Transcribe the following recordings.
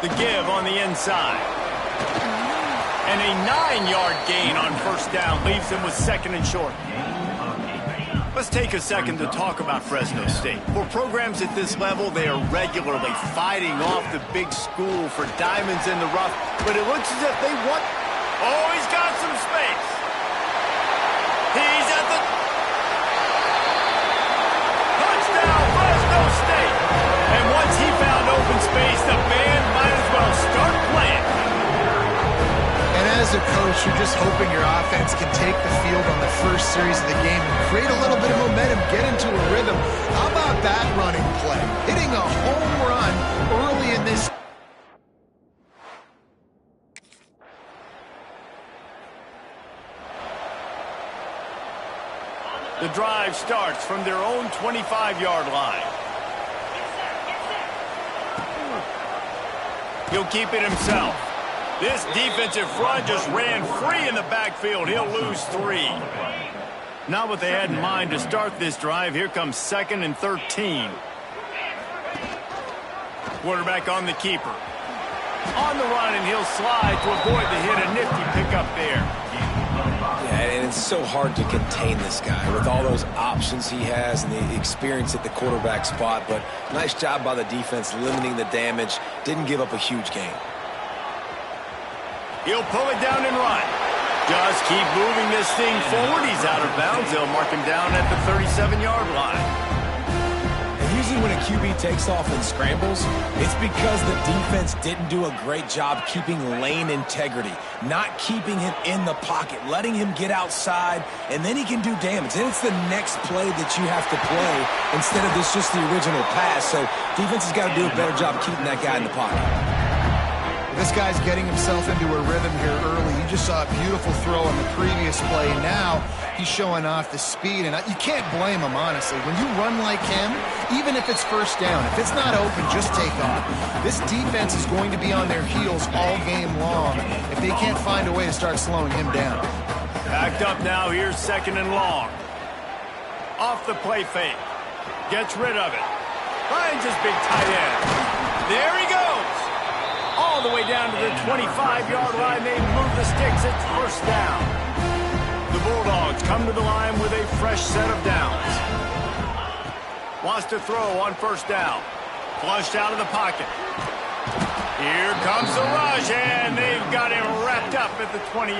The give on the inside. And a 9-yard gain on first down leaves them with second and short. Let's take a second to talk about Fresno State. For programs at this level, they are regularly fighting off the big school for diamonds in the rough, but it looks as if they want... Oh, he's got some space. He's at the... Touchdown, Fresno State! And once he found open space, the band might as well start playing. And as a coach, you're just hoping your offense can take the field on the first series of the game and create a little bit of momentum, get into a rhythm. How about that running play? Hitting a home run early in this. The drive starts from their own 25-yard line. He'll keep it himself. This defensive front just ran free in the backfield. He'll lose 3. Not what they had in mind to start this drive. Here comes 2nd and 13. Quarterback on the keeper. On the run, and he'll slide to avoid the hit. A nifty pickup there. Yeah, and it's so hard to contain this guy with all those options he has and the experience at the quarterback spot. But nice job by the defense limiting the damage. Didn't give up a huge gain. He'll pull it down and run. Just keep moving this thing forward. He's out of bounds. They'll mark him down at the 37-yard line. And usually when a QB takes off and scrambles, it's because the defense didn't do a great job keeping lane integrity, not keeping him in the pocket, letting him get outside, and then he can do damage. Then it's the next play that you have to play instead of this just the original pass. So defense has got to do a better job keeping that guy in the pocket. This guy's getting himself into a rhythm here early. You just saw a beautiful throw on the previous play. Now he's showing off the speed, and you can't blame him, honestly. When you run like him, even if it's first down, if it's not open, just take off. This defense is going to be on their heels all game long if they can't find a way to start slowing him down. Backed up now. Here's 2nd and long. Off the play fake. Gets rid of it. Finds his big tight end. There he goes. All the way down to the 25-yard line. They move the sticks. It's first down. The Bulldogs come to the line with a fresh set of downs. Wants to throw on first down. Flushed out of the pocket. Here comes the rush, and they've got him wrapped up at the 28.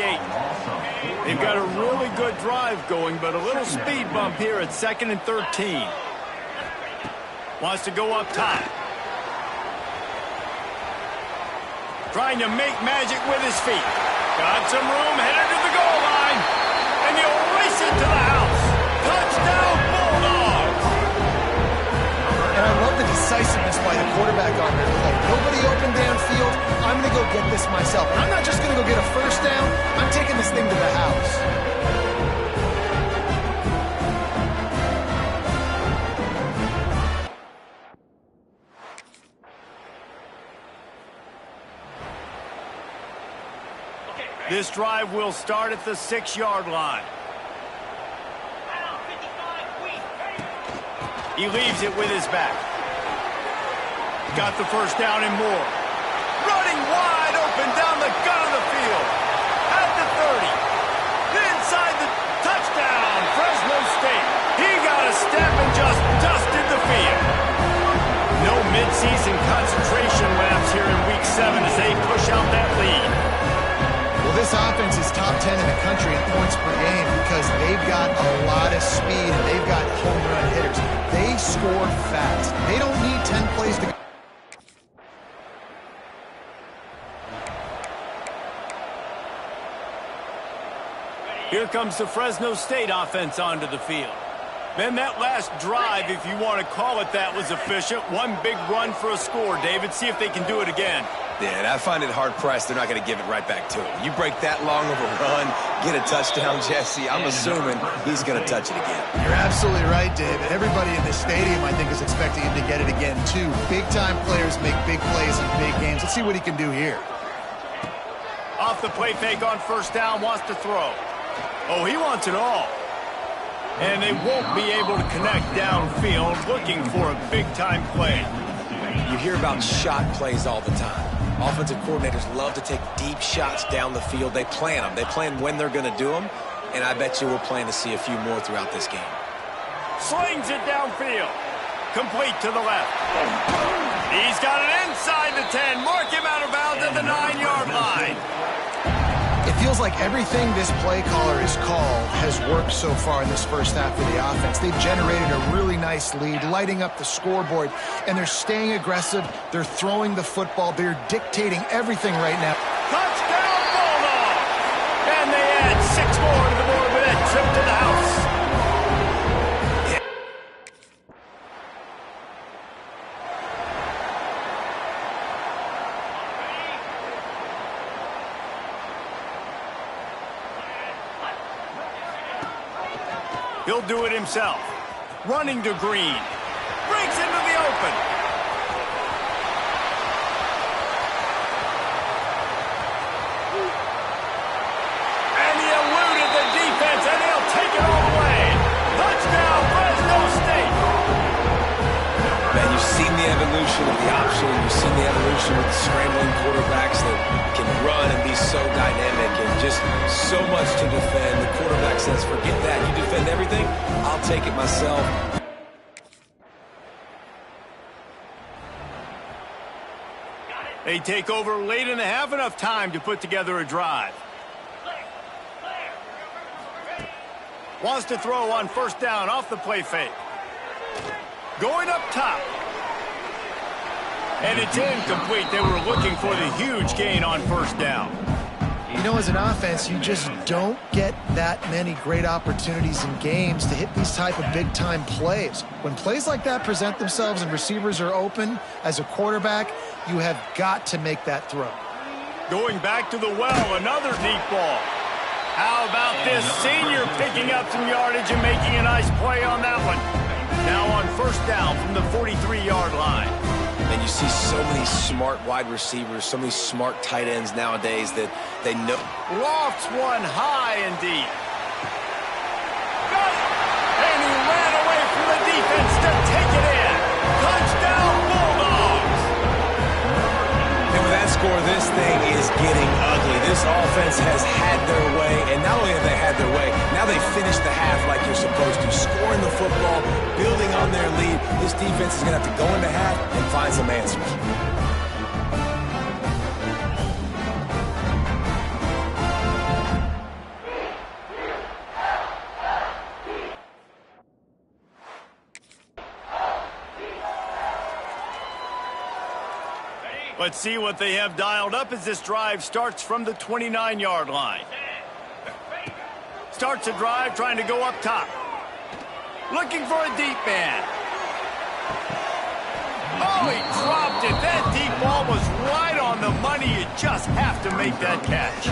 They've got a really good drive going, but a little speed bump here at 2nd and 13. Wants to go up top. Trying to make magic with his feet. Got some room, headed to the goal line. And he'll race it to the house. Touchdown, Bulldogs! And I love the decisiveness by the quarterback on that play. Nobody open downfield. I'm going to go get this myself. And I'm not just going to go get a first down. I'm taking this thing to the house. This drive will start at the 6-yard line. He leaves it with his back. Got the first down and more. Running wide open down the gut of the field. At the 30. Inside the touchdown, Fresno State. He got a step and just dusted the field. No midseason concentration laps here in Week 7 as they push out that lead. Well, this offense is top 10 in the country in points per game because they've got a lot of speed and they've got home run hitters. They score fast. They don't need 10 plays to go. Here comes the Fresno State offense onto the field. Man, that last drive, if you want to call it that, was efficient. One big run for a score. David, see if they can do it again. Yeah, and I find it hard-pressed they're not going to give it right back to him. You break that long of a run, get a touchdown, Jesse, I'm assuming he's going to touch it again. You're absolutely right, David. Everybody in this stadium, I think, is expecting him to get it again, too. Big-time players make big plays in big games. Let's see what he can do here. Off the play fake on first down, wants to throw. Oh, he wants it all. And they won't be able to connect downfield, looking for a big-time play. You hear about shot plays all the time. Offensive coordinators love to take deep shots down the field. They plan them. They plan when they're going to do them, and I bet you we'll plan to see a few more throughout this game. Slings it downfield. Complete to the left. He's got it inside the 10. Mark him out of bounds at the 9-yard line. It feels like everything this play caller has called has worked so far in this first half of the offense. They've generated a really nice lead, lighting up the scoreboard, and they're staying aggressive. They're throwing the football. They're dictating everything right now. Touchdown, Bulldogs! And they add 6 more to the board with that trip to the house. He'll do it himself. Running to Green. Breaks into the open. And he eluded the defense, and he'll take it all the way. Touchdown, Fresno State. Man, you've seen the evolution of the option. You've seen the evolution with the scrambling quarterbacks that can run and be so dynamic and just so much to defend. The quarterback says, forget that. You defend everything, I'll take it myself. They take over late in the half, enough time to put together a drive. Wants to throw on first down off the play fake. Going up top. And it's incomplete. They were looking for the huge gain on first down. You know, as an offense, you just don't get that many great opportunities in games to hit these type of big-time plays. When plays like that present themselves and receivers are open, as a quarterback, you have got to make that throw. Going back to the well, another deep ball. How about this senior picking up some yardage and making a nice play on that one? Now on first down from the 43-yard line. And you see so many smart wide receivers, so many smart tight ends nowadays that they know. Lofts one high and deep. Got it! And he ran away from the defense to take it in. Touchdown, Bulldogs! And with that score, this thing is getting ugly. This offense has had their way, and not only have they had their way, now they finished the half like you're supposed to, scoring the football, building on their lead. This defense is going to have to go into half and find some answers. Let's see what they have dialed up as this drive starts from the 29-yard line. Starts a drive trying to go up top. Looking for a deep man. Oh, he dropped it. That deep ball was right on the money. You just have to make that catch.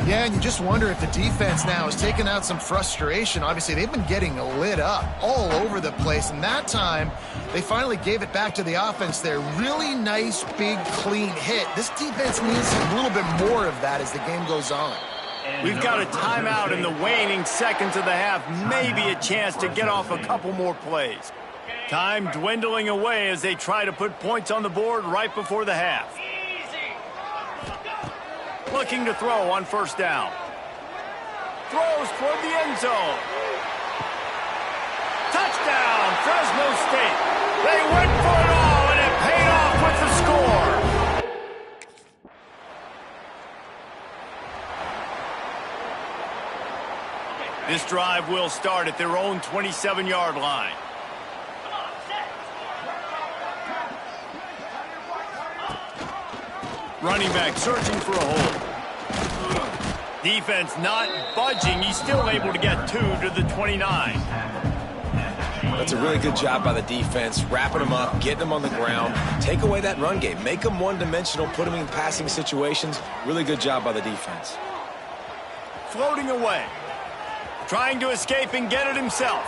Yeah, and you just wonder if the defense now has taken out some frustration. Obviously, they've been getting lit up all over the place, and that time they finally gave it back to the offense there. Really nice, big, clean hit. This defense needs a little bit more of that as the game goes on. We've got a timeout in the waning seconds of the half. Maybe a chance to get off a couple more plays. Time dwindling away as they try to put points on the board right before the half. Looking to throw on first down. Throws toward the end zone. Touchdown, Fresno State. They went for it all, and it paid off with the score. This drive will start at their own 27-yard line. Running back searching for a hole. Defense not budging. He's still able to get 2 to the 29. That's a really good job by the defense, wrapping them up, getting them on the ground, take away that run game, make them one-dimensional, put them in passing situations. Really good job by the defense. Floating away. Trying to escape and get it himself.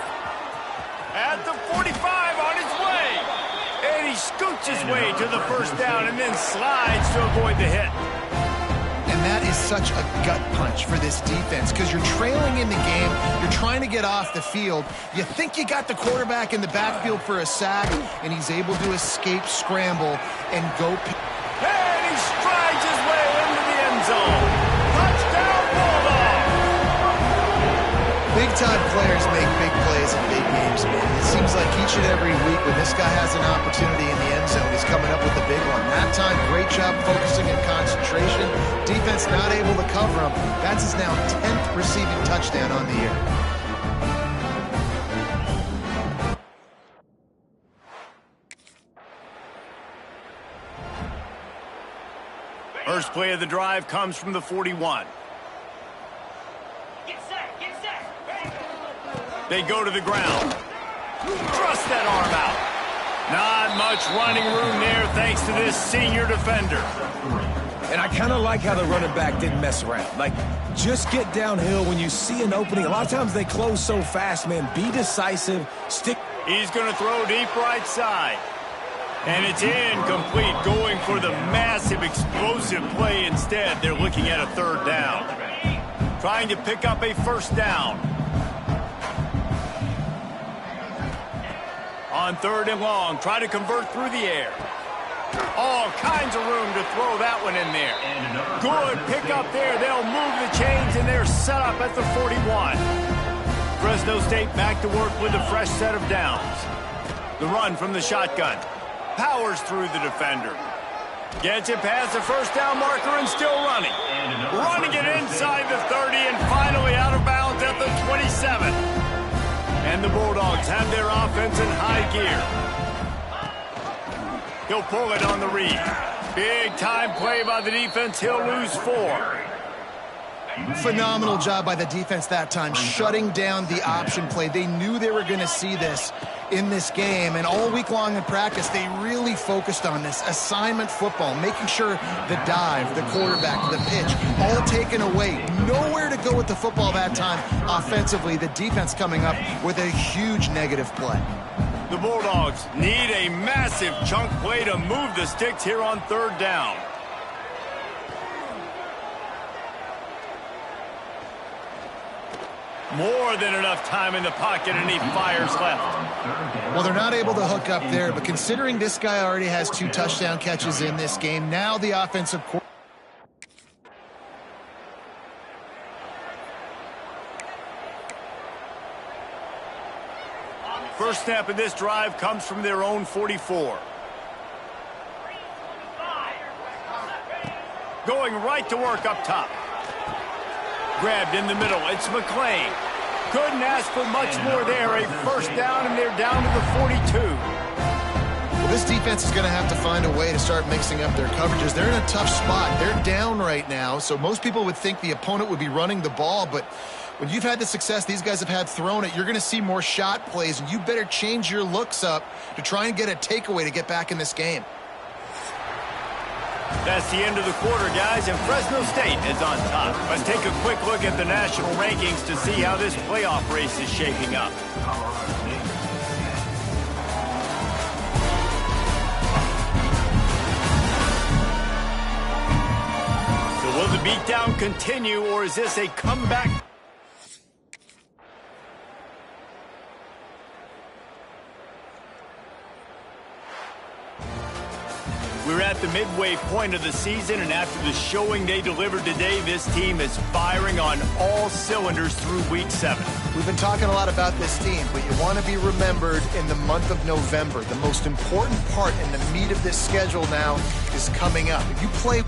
At the 45 on his way. And he scoots his way to the first down and then slides to avoid the hit. And that is such a gut punch for this defense because you're trailing in the game. You're trying to get off the field. You think you got the quarterback in the backfield for a sack, and he's able to escape, scramble, and go. And He strides his way into the end zone. Touchdown, Bulldogs! Big-time players make big plays in big games, man. It seems like each and every week when this guy has an opportunity in the end zone, he's coming up with a big one. That time, great job focusing and concentration. Defense not able to cover him. That's his now 10th receiving touchdown on the year. First play of the drive comes from the 41. They go to the ground. Thrust that arm out. Not much running room there thanks to this senior defender. And I kind of like how the running back didn't mess around. Like, just get downhill when you see an opening. A lot of times they close so fast, man. Be decisive. Stick. He's going to throw deep right side. And it's incomplete, going for the massive explosive play instead. They're looking at a third down. Trying to pick up a first down. On third and long, try to convert through the air. All kinds of room to throw that one in there. Good pickup there. They'll move the chains, and they're set up at the 41. Fresno State back to work with a fresh set of downs. The run from the shotgun. Powers through the defender. Gets it past the first down marker and still running. Running it inside the 30 and finally out of bounds at the 27. And the Bulldogs have their offense in high gear. He'll pull it on the read. Big time play by the defense. He'll lose 4. Phenomenal job by the defense that time, shutting down the option play. They knew they were going to see this in this game, and all week long in practice, they really focused on this assignment football, making sure the dive, the quarterback, the pitch, all taken away. Nowhere to go with the football that time offensively. The defense coming up with a huge negative play. The Bulldogs need a massive chunk play to move the sticks here on third down. More than enough time in the pocket, and he fires left. Well, they're not able to hook up there, but considering this guy already has 2 touchdown catches in this game, now the offensive coordinator. First snap of this drive comes from their own 44. Going right to work up top. Grabbed in the middle. It's McClain. Couldn't ask for much more there. A first down, and they're down to the 42. Well, this defense is going to have to find a way to start mixing up their coverages. They're in a tough spot. They're down right now, so most people would think the opponent would be running the ball, but when you've had the success these guys have had throwing it, you're going to see more shot plays, and you better change your looks up to try and get a takeaway to get back in this game. That's the end of the quarter, guys, and Fresno State is on top. Let's take a quick look at the national rankings to see how this playoff race is shaping up. So will the beatdown continue, or is this a comeback? We're at the midway point of the season, and after the showing they delivered today, this team is firing on all cylinders through Week 7. We've been talking a lot about this team, but you want to be remembered in the month of November. The most important part in the meat of this schedule now is coming up. If you play...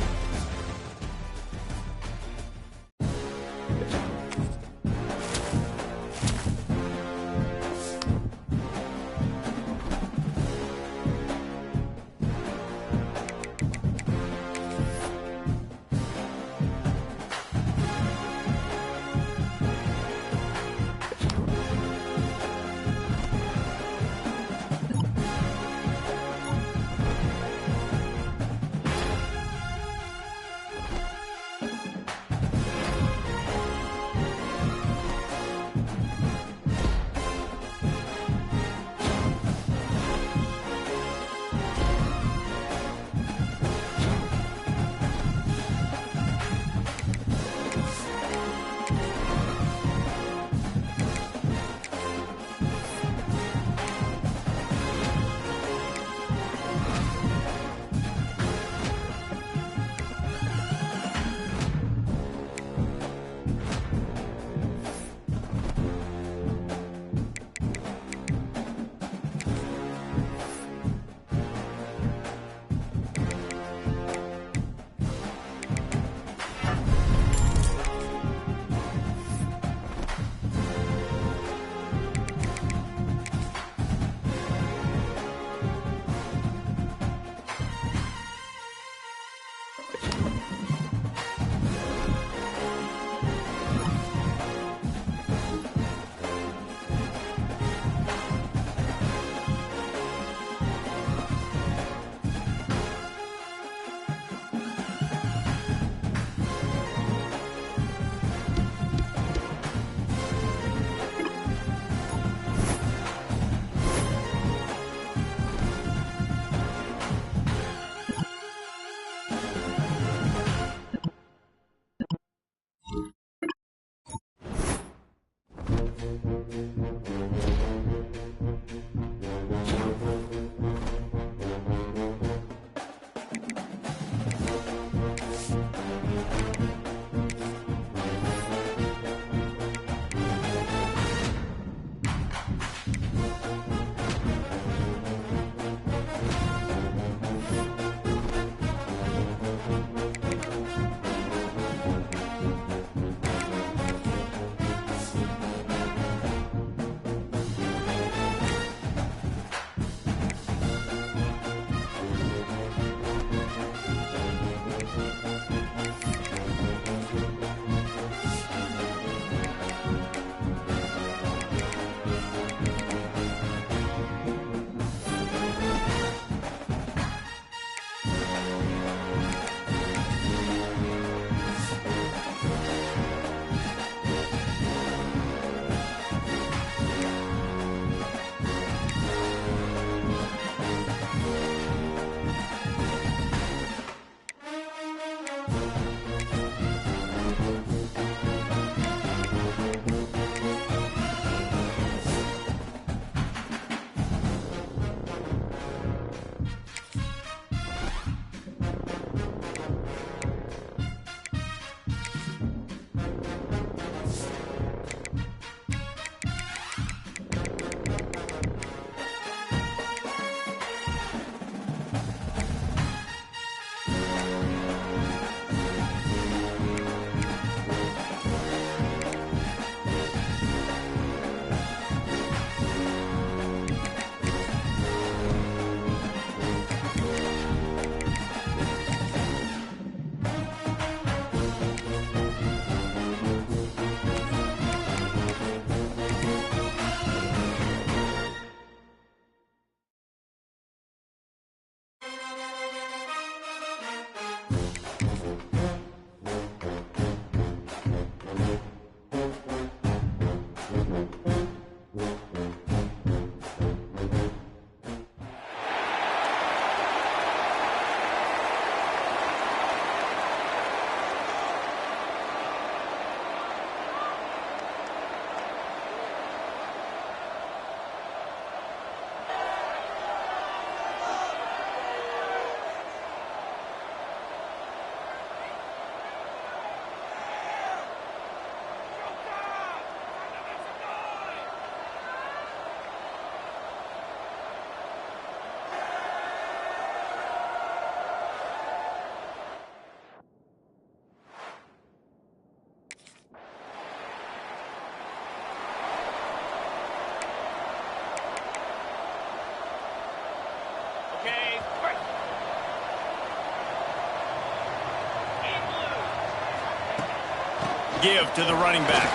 Give to the running back.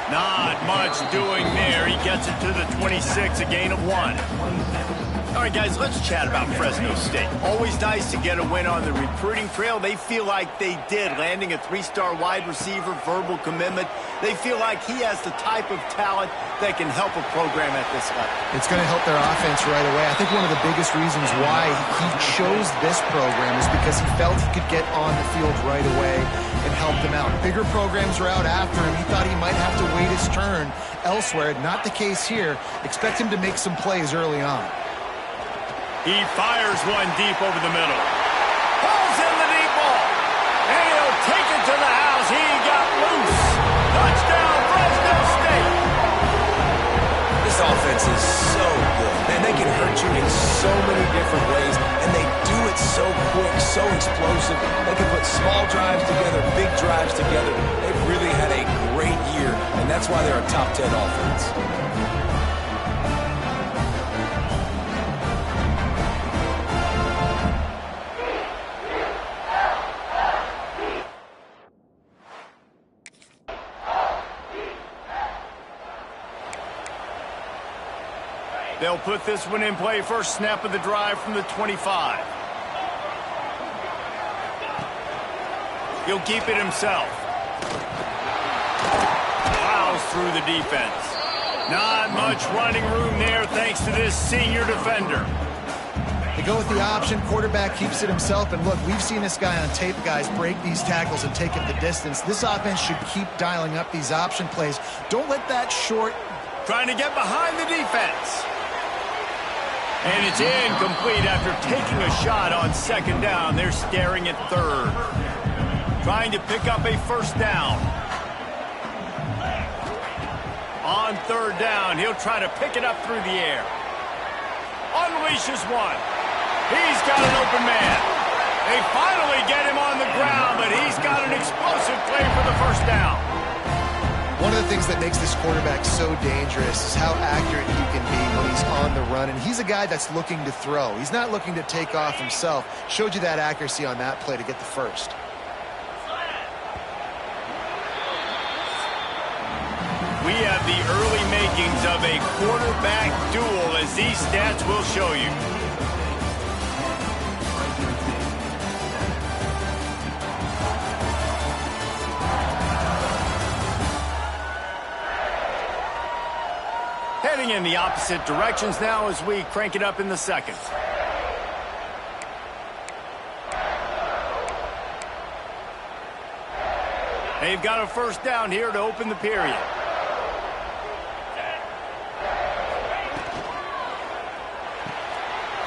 Not much doing there. He gets it to the 26, a gain of 1. All right, guys, let's chat about Fresno State. Always nice to get a win on the recruiting trail. They feel like they did, landing a 3-star wide receiver, verbal commitment. They feel like he has the type of talent that can help a program at this level. It's going to help their offense right away. I think one of the biggest reasons why he chose this program is because he felt he could get on the field right away and help them out. Bigger programs were out after him. He thought he might have to wait his turn elsewhere. Not the case here. Expect him to make some plays early on. He fires one deep over the middle. Pulls in the deep ball. And he'll take it to the house. He got loose. Touchdown, Fresno State. This offense is so good. Man, they can hurt you in so many different ways, and they do it so quick, so explosive. They can put small drives together, big drives together. They've really had a great year, and that's why they're a top 10 offense. They'll put this one in play. First snap of the drive from the 25. He'll keep it himself. Plows through the defense. Not much running room there thanks to this senior defender. They go with the option. Quarterback keeps it himself. And look, we've seen this guy on tape, guys, break these tackles and take it the distance. This offense should keep dialing up these option plays. Don't let that short... Trying to get behind the defense. And it's incomplete after taking a shot on second down. They're staring at third. Trying to pick up a first down. On third down, he'll try to pick it up through the air. Unleashes one. He's got an open man. They finally get him on the ground, but he's got an explosive play for the first down. One of the things that makes this quarterback so dangerous is how accurate he can be when he's on the run. And he's a guy that's looking to throw. He's not looking to take off himself. Showed you that accuracy on that play to get the first. We have the early makings of a quarterback duel, as these stats will show you. Heading in the opposite directions now as we crank it up in the second. They've got a first down here to open the period.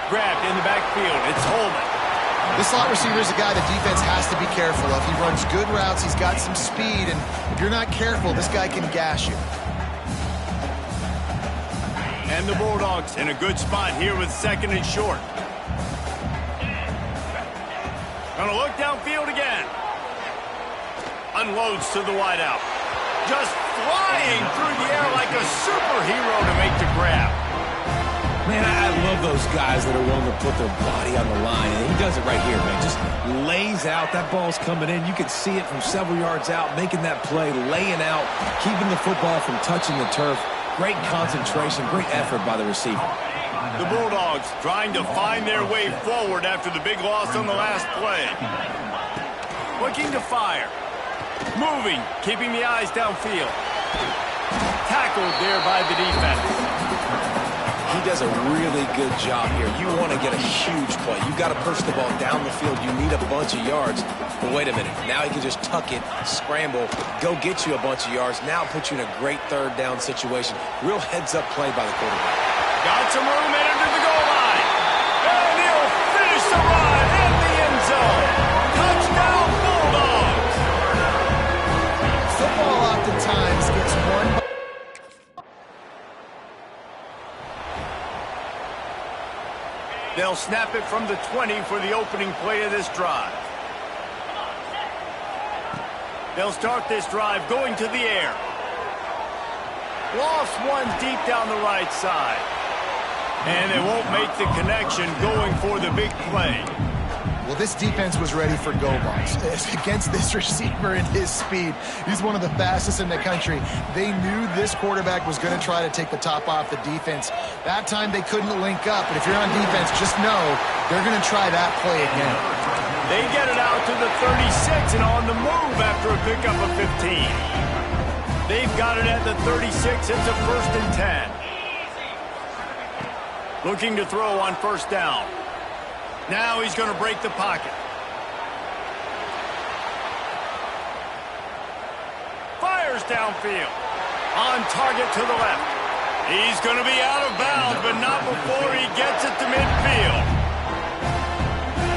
Grabbed in the backfield. It's Holman. This slot receiver is a guy the defense has to be careful of. He runs good routes. He's got some speed. And if you're not careful, this guy can gash you. And the Bulldogs in a good spot here with second and short. Gonna look downfield again. Unloads to the wideout. Just flying through the air like a superhero to make the grab. Man, I love those guys that are willing to put their body on the line. And he does it right here, man. Just lays out. That ball's coming in. You can see it from several yards out, making that play, laying out, keeping the football from touching the turf. Great concentration, great effort by the receiver. The Bulldogs trying to find their way forward after the big loss on the last play. Looking to fire. Moving, keeping the eyes downfield. Tackled there by the defense. He does a really good job here. You want to get a huge play. You've got to push the ball down the field. You need a bunch of yards. But wait a minute. Now he can just tuck it, scramble, go get you a bunch of yards. Now put you in a great third down situation. Real heads-up play by the quarterback. Got some room in under the goal line. And he'll finish the run in the end zone. Touchdown, Bulldogs. Football oftentimes gets won by... They'll snap it from the 20 for the opening play of this drive. They'll start this drive going to the air. Lost one deep down the right side. And they won't make the connection going for the big play. Well, this defense was ready for go balls. Against this receiver and his speed, he's one of the fastest in the country. They knew this quarterback was going to try to take the top off the defense. That time they couldn't link up, but if you're on defense, just know they're going to try that play again. They get it out to the 36 and on the move after a pickup of 15. They've got it at the 36. It's a 1st and 10. Looking to throw on 1st down. Now he's going to break the pocket. Fires downfield. On target to the left. He's going to be out of bounds, but not before he gets it to midfield.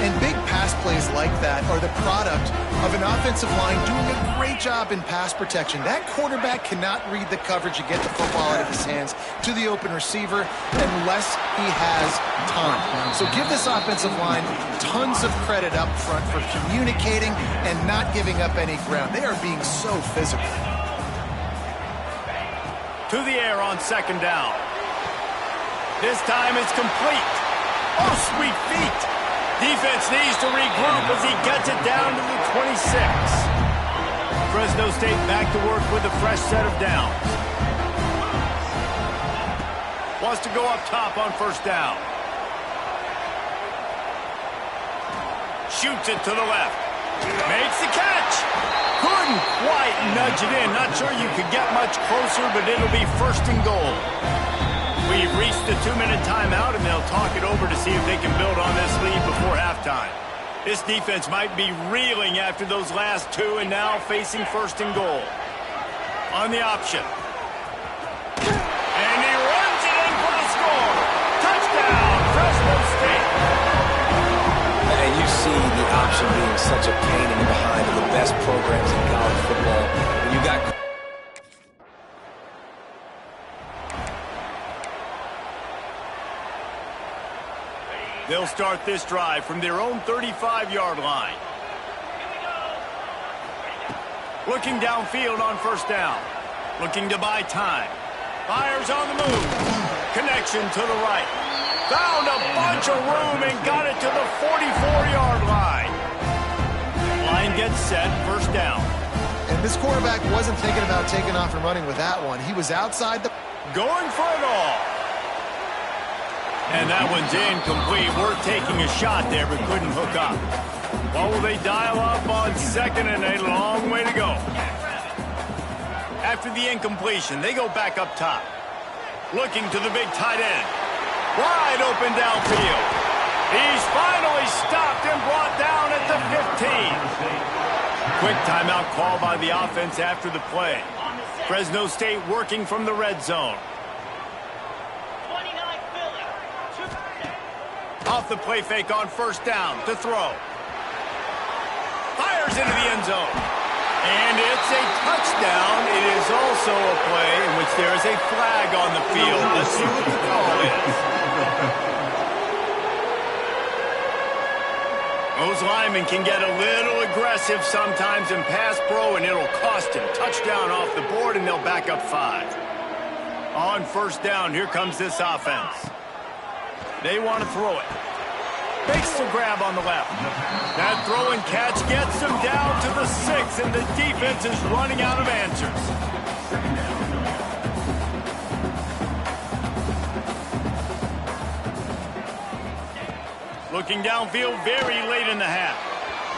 And big pass plays like that are the product of an offensive line doing a great job in pass protection. That quarterback cannot read the coverage and get the football out of his hands to the open receiver unless he has time. So give this offensive line tons of credit up front for communicating and not giving up any ground. They are being so physical. To the air on 2nd down. This time it's complete. Oh, sweet feet. Defense needs to regroup as he gets it down to the 26. Fresno State back to work with a fresh set of downs. Wants to go up top on 1st down. Shoots it to the left. Makes the catch. Couldn't quite nudge it in. Not sure you could get much closer, but it'll be 1st and goal. We've reached the 2-minute timeout, and they'll talk it over to see if they can build on this lead before halftime. This defense might be reeling after those last 2 and now facing 1st and goal. On the option. And he runs it in for the score. Touchdown, Fresno State. And you see the option being such a pain in the behind of the best programs in college football. When you got... They'll start this drive from their own 35-yard line. Looking downfield on 1st down. Looking to buy time. Fires on the move. Connection to the right. Found a bunch of room and got it to the 44-yard line. Line gets set, 1st down. And this quarterback wasn't thinking about taking off and running with that one. He was outside the... Going for it all. And that one's incomplete. We're taking a shot there, but couldn't hook up. Well, will they dial up on 2nd and a long way to go? After the incompletion, they go back up top. Looking to the big tight end. Wide open downfield. He's finally stopped and brought down at the 15. Quick timeout call by the offense after the play. Fresno State working from the red zone. Off the play fake on 1st down to throw. Fires into the end zone. And it's a touchdown. It is also a play in which there is a flag on the field. Let's see what the call is. Those linemen can get a little aggressive sometimes in pass pro, and it'll cost him. Touchdown off the board, and they'll back up 5. On 1st down, here comes this offense. They want to throw it. Makes the grab on the left. That throw and catch gets them down to the 6, and the defense is running out of answers. Looking downfield very late in the half.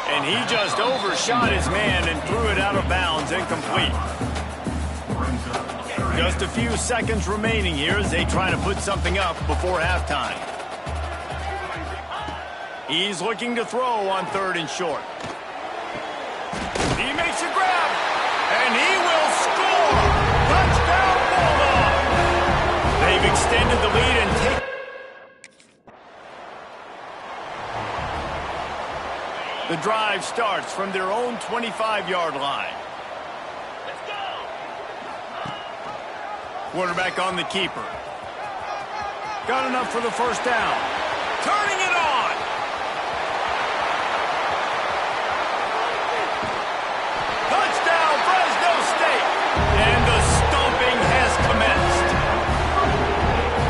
And he just overshot his man and threw it out of bounds, incomplete. Just a few seconds remaining here as they try to put something up before halftime. He's looking to throw on 3rd and short. He makes a grab, and he will score! Touchdown, Bulldogs! They've extended the lead and take... The drive starts from their own 25-yard line. Let's go! Quarterback on the keeper. Got enough for the first down. Turning it on! Touchdown, Fresno State! And the stomping has commenced.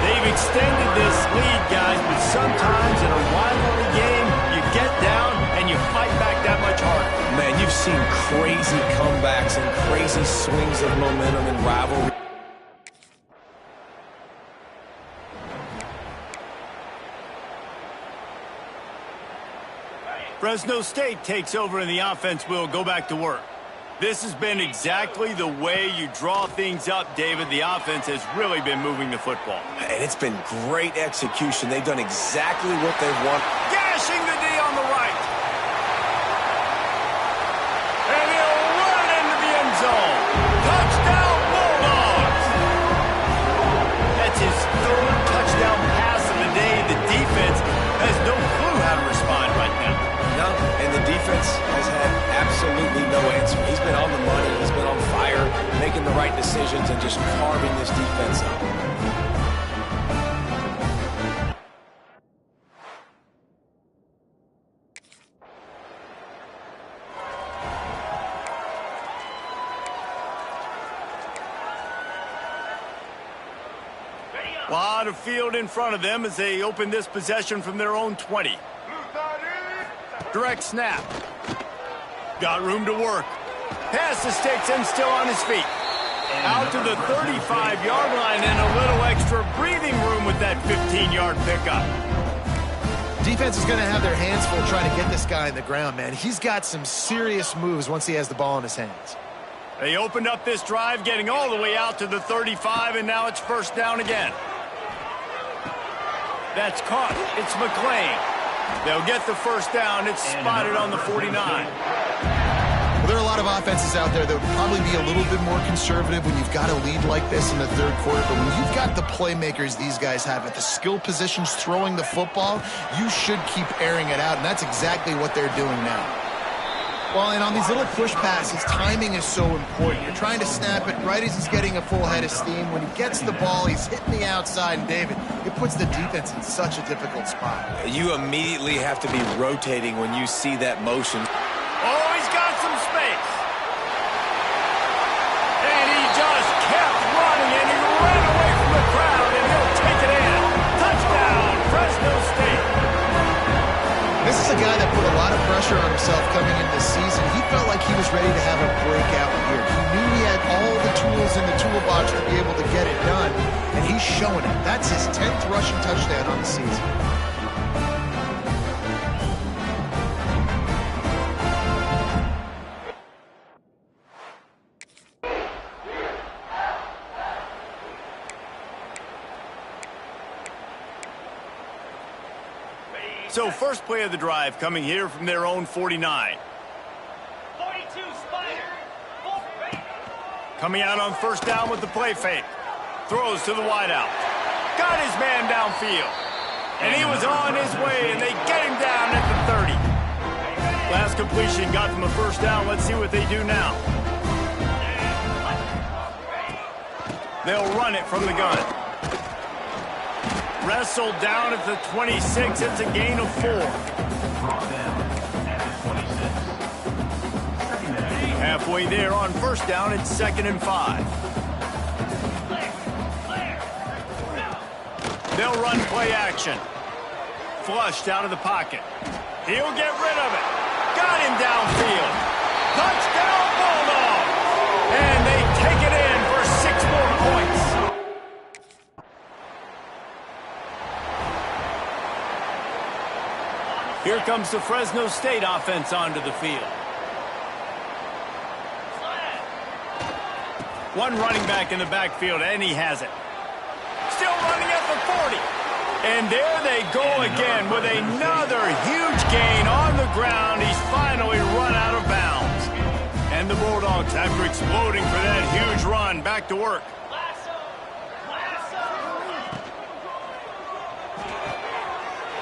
They've extended this lead, guys, but sometimes in a rivalry game, you get down and you fight back that much harder. Man, you've seen crazy comebacks and crazy swings of momentum in rivalry. Fresno State takes over and the offense will go back to work. This has been exactly the way you draw things up, David. The offense has really been moving the football. And it's been great execution. They've done exactly what they've wanted. Gashing the D on the right. And he'll run into the end zone. Touchdown, Bulldogs! That's his 3rd touchdown pass of the day. The defense has no clue how to respond right now. No, and the defense has had absolutely no answer. He's been on the money. He's been on fire, making the right decisions and just carving this defense up. A lot of field in front of them as they open this possession from their own 20. Direct snap. Got room to work. Pass is takes him still on his feet. Out to the 35-yard line and a little extra breathing room with that 15-yard pickup. Defense is going to have their hands full trying to get this guy in the ground, man. He's got some serious moves once he has the ball in his hands. They opened up this drive, getting all the way out to the 35, and now it's first down again. That's caught. It's McClain. They'll get the first down. It's spotted on the 49. Well, there are a lot of offenses out there that would probably be a little bit more conservative when you've got a lead like this in the 3rd quarter. But when you've got the playmakers these guys have at the skill positions throwing the football, you should keep airing it out. And that's exactly what they're doing now. Well, and on these little push passes, timing is so important. You're trying to snap it right as he's getting a full head of steam. When he gets the ball, he's hitting the outside. And, David, it puts the defense in such a difficult spot. You immediately have to be rotating when you see that motion. Oh, he's got some space. And he just kept running, and he ran away from the crowd, and he'll take it in. Touchdown, Fresno State. This is a guy that put a lot of pressure on himself coming into the season. He felt like he was ready to have a breakout year. He knew he had all the tools in the toolbox to be able to get it done, and he's showing it. That's his 10th rushing touchdown on the season. So first play of the drive coming here from their own 49. 42 Spider. Coming out on first down with the play fake. Throws to the wideout. Got his man downfield. And he was on his way, and they get him down at the 30. Last completion got them a first down. Let's see what they do now. They'll run it from the gun. Wrestled down at the 26. It's a gain of 4. Halfway there on first down. It's 2nd and 5. They'll run play action. Flushed out of the pocket. He'll get rid of it. Got him downfield. Touchdown, Bulldogs! And they take it in for 6 more points. Here comes the Fresno State offense onto the field. One running back in the backfield, and he has it. Still running at the 40. And there they go again with another huge gain on the ground. He's finally run out of bounds. And the Bulldogs, after exploding for that huge run, back to work.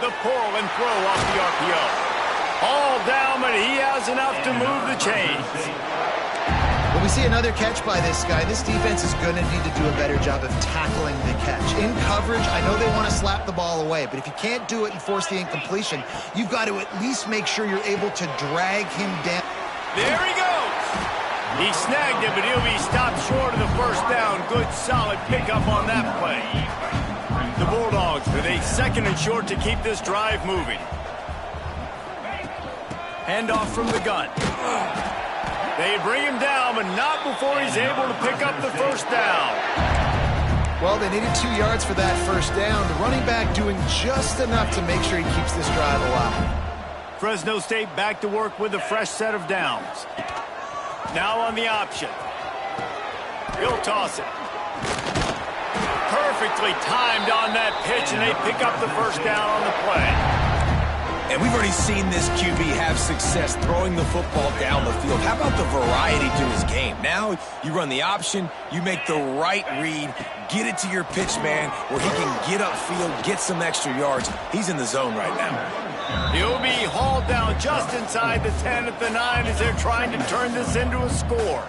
The pull and throw off the RPO. All down, but he has enough to move the chains. When we see another catch by this guy, this defense is going to need to do a better job of tackling the catch. In coverage, I know they want to slap the ball away, but if you can't do it and force the incompletion, you've got to at least make sure you're able to drag him down. There he goes. He snagged it, but he'll be stopped short of the first down. Good, solid pickup on that play. The Bulldogs with a 2nd and short to keep this drive moving. Handoff from the gun. They bring him down, but not before he's able to pick up the first down. Well, they needed 2 yards for that first down. The running back doing just enough to make sure he keeps this drive alive. Fresno State back to work with a fresh set of downs. Now on the option. He'll toss it. Perfectly timed on that pitch, and they pick up the first down on the play. And we've already seen this QB have success throwing the football down the field. How about the variety to his game? Now you run the option, you make the right read, get it to your pitch man where he can get upfield, get some extra yards. He's in the zone right now. He'll be hauled down just inside the 10 at the 9 as they're trying to turn this into a score.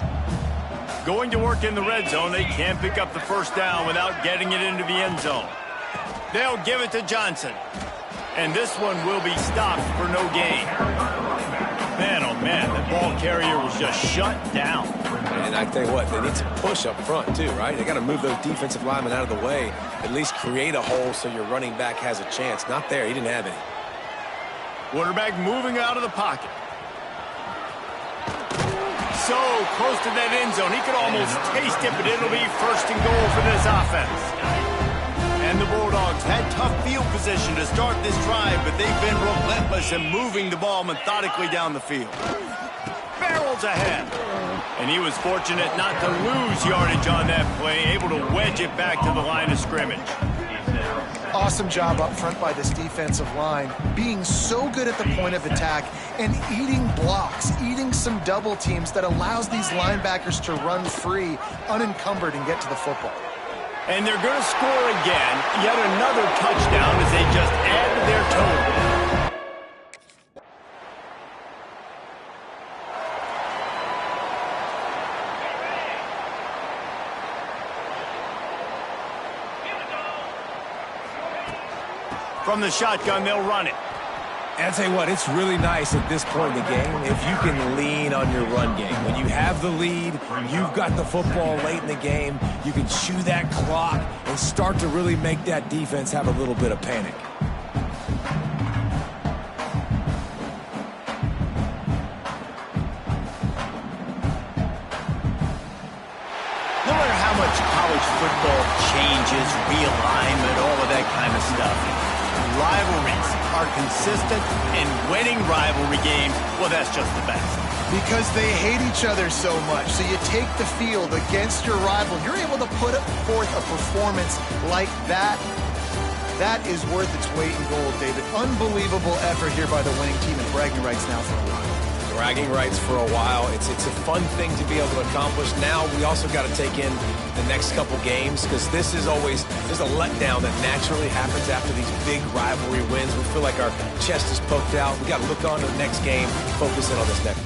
Going to work in the red zone, they can't pick up the first down without getting it into the end zone. They'll give it to Johnson. And this one will be stopped for no gain. Man, oh man, the ball carrier was just shut down. And I tell you what, they need to push up front too, right? They got to move those defensive linemen out of the way, at least create a hole so your running back has a chance. Not there, he didn't have any. Quarterback moving out of the pocket. So close to that end zone, he could almost taste it, but it'll be 1st and goal for this offense. And the Bulldogs had tough field position to start this drive, but they've been relentless in moving the ball methodically down the field. Barrels ahead. And he was fortunate not to lose yardage on that play, able to wedge it back to the line of scrimmage. Awesome job up front by this defensive line, being so good at the point of attack and eating blocks, eating some double teams that allows these linebackers to run free, unencumbered, and get to the football. And they're going to score again, yet another touchdown as they just add to their total. From the shotgun, they'll run it. And I'll tell you what, it's really nice at this point in the game if you can lean on your run game. When you have the lead, you've got the football late in the game, you can chew that clock and start to really make that defense have a little bit of panic. No matter how much college football changes, realignment, all of that kind of stuff, rivalries are consistent, and winning rivalry games, well, that's just the best. Because they hate each other so much. So you take the field against your rival. You're able to put forth a performance like that. That is worth its weight in gold, David. Unbelievable effort here by the winning team, and bragging rights now for a while. Bragging rights for a while. It's a fun thing to be able to accomplish. Now we also got to take in the next couple games because this is always, there's a letdown that naturally happens after these big rivalry wins. We feel like our chest is poked out. We got to look on to the next game, focus in on this next.